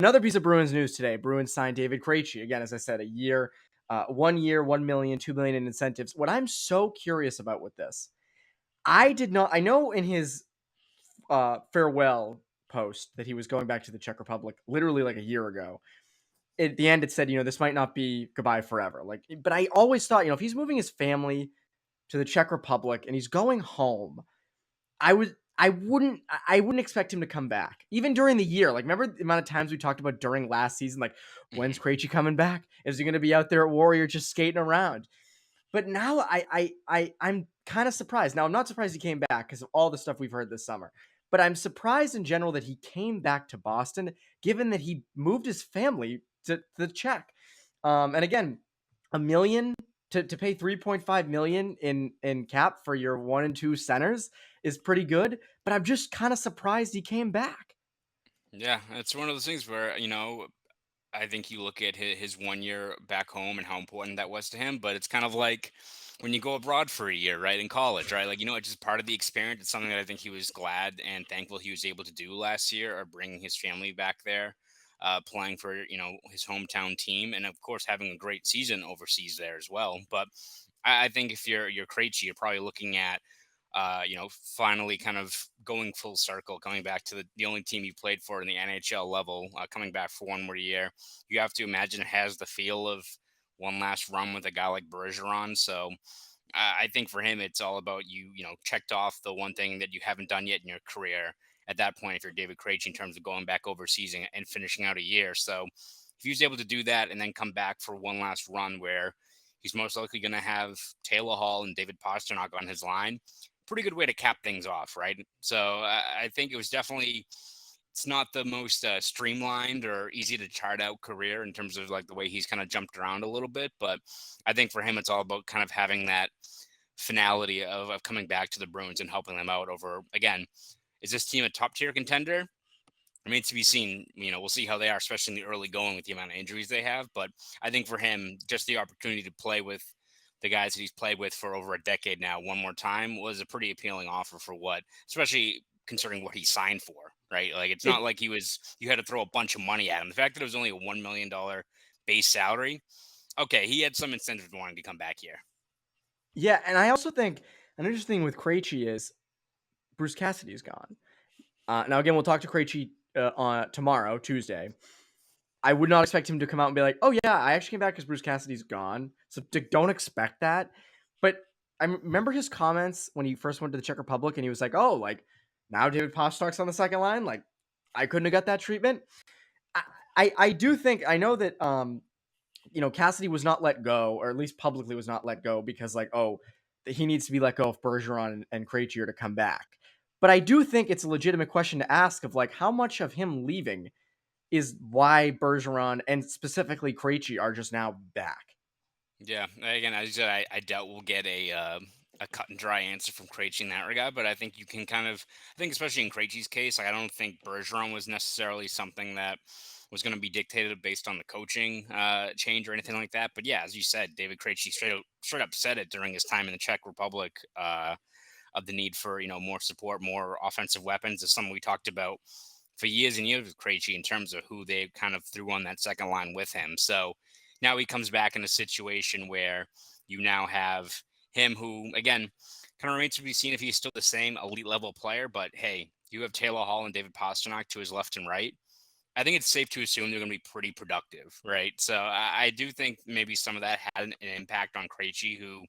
Another piece of Bruins news today. Bruins signed David Krejci. Again, as I said, 1 year, 1 million, 2 million in incentives. What I'm so curious about with this, I know in his farewell post that he was going back to the Czech Republic literally like a year ago. At the end, it said, this might not be goodbye forever. But I always thought, if he's moving his family to the Czech Republic and he's going home, I wouldn't expect him to come back even during the year. Like, remember the amount of times we talked about during last season, like, when's Mhm. Krejci coming back? Is he going to be out there at Warrior just skating around? But now I'm kind of surprised. Now I'm not surprised he came back because of all the stuff we've heard this summer. But I'm surprised in general that he came back to Boston, given that he moved his family to the Czech. And again, a million to pay 3.5 million in cap for your 1 and 2 centers is pretty good. But I'm just kind of surprised he came back. Yeah, it's one of those things where, I think you look at his 1 year back home and how important that was to him, but it's kind of like when you go abroad for a year, right, in college, right? Like, it's just part of the experience. It's something that I think he was glad and thankful he was able to do last year, or bringing his family back there, playing for, his hometown team, and of course having a great season overseas there as well. But I think if you're Krejci, you're probably looking at finally kind of going full circle, coming back to the only team you played for in the NHL level, coming back for one more year. You have to imagine it has the feel of one last run with a guy like Bergeron. So I think for him, it's all about checked off the one thing that you haven't done yet in your career. At that point, if you're David Krejci, in terms of going back overseas and finishing out a year. So if he was able to do that and then come back for one last run where he's most likely going to have Taylor Hall and David Pastrnak on his line, pretty good way to cap things off, right? So I think it was definitely, it's not the most streamlined or easy to chart out career in terms of like the way he's kind of jumped around a little bit, but I think for him it's all about kind of having that finality of coming back to the Bruins and helping them out over, again, is this team a top tier contender? Remains to be seen. We'll see how they are, especially in the early going with the amount of injuries they have. But I think for him, just the opportunity to play with the guys that he's played with for over a decade now, one more time, was a pretty appealing offer for what, especially considering what he signed for, right? Like, it's not It like you had to throw a bunch of money at him. The fact that it was only a $1 million base salary, okay, he had some incentive wanting to come back here. Yeah, and I also think an interesting thing with Krejci is Bruce Cassidy is gone. Now, again, we'll talk to Krejci on tomorrow, Tuesday. I would not expect him to come out and be like, "Oh yeah, I actually came back because Bruce Cassidy's gone." So don't expect that. But I remember his comments when he first went to the Czech Republic, and he was like, "Oh, like now David Pastrak's on the second line. Like I couldn't have got that treatment." I I do think I know that Cassidy was not let go, or at least publicly was not let go because like, oh, he needs to be let go if Bergeron and Krejci are to come back. But I do think it's a legitimate question to ask of like how much of him leaving is why Bergeron and specifically Krejci are just now back. Yeah, again, as you said, I doubt we'll get a cut and dry answer from Krejci in that regard, but I think you can kind of, I think especially in Krejci's case, like, I don't think Bergeron was necessarily something that was going to be dictated based on the coaching change or anything like that. But yeah, as you said, David Krejci straight up said it during his time in the Czech Republic, of the need for more support, more offensive weapons. Is something we talked about for years and years with Krejci in terms of who they kind of threw on that second line with him. So now he comes back in a situation where you now have him, who again kind of remains to be seen if he's still the same elite level player. But hey, you have Taylor Hall and David Pastrnak to his left and right. I think it's safe to assume they're going to be pretty productive, right? So I do think maybe some of that had an impact on Krejci, who,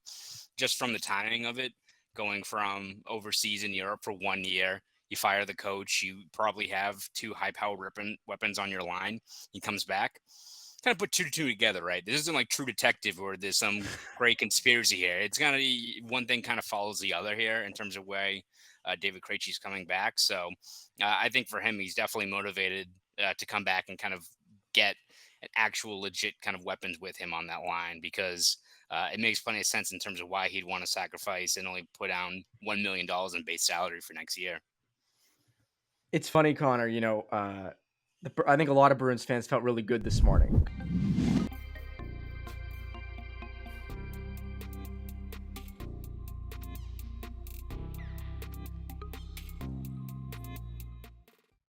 just from the timing of it, going from overseas in Europe for 1 year, you fire the coach, you probably have two high-powered weapons on your line. He comes back, kind of put two to two together, right? This isn't like True Detective where there's some great conspiracy here. It's kind of one thing kind of follows the other here in terms of where David Krejci's coming back. So I think for him, he's definitely motivated to come back and kind of get an actual legit kind of weapons with him on that line, because it makes plenty of sense in terms of why he'd want to sacrifice and only put down $1 million in base salary for next year. It's funny, Connor. I think a lot of Bruins fans felt really good this morning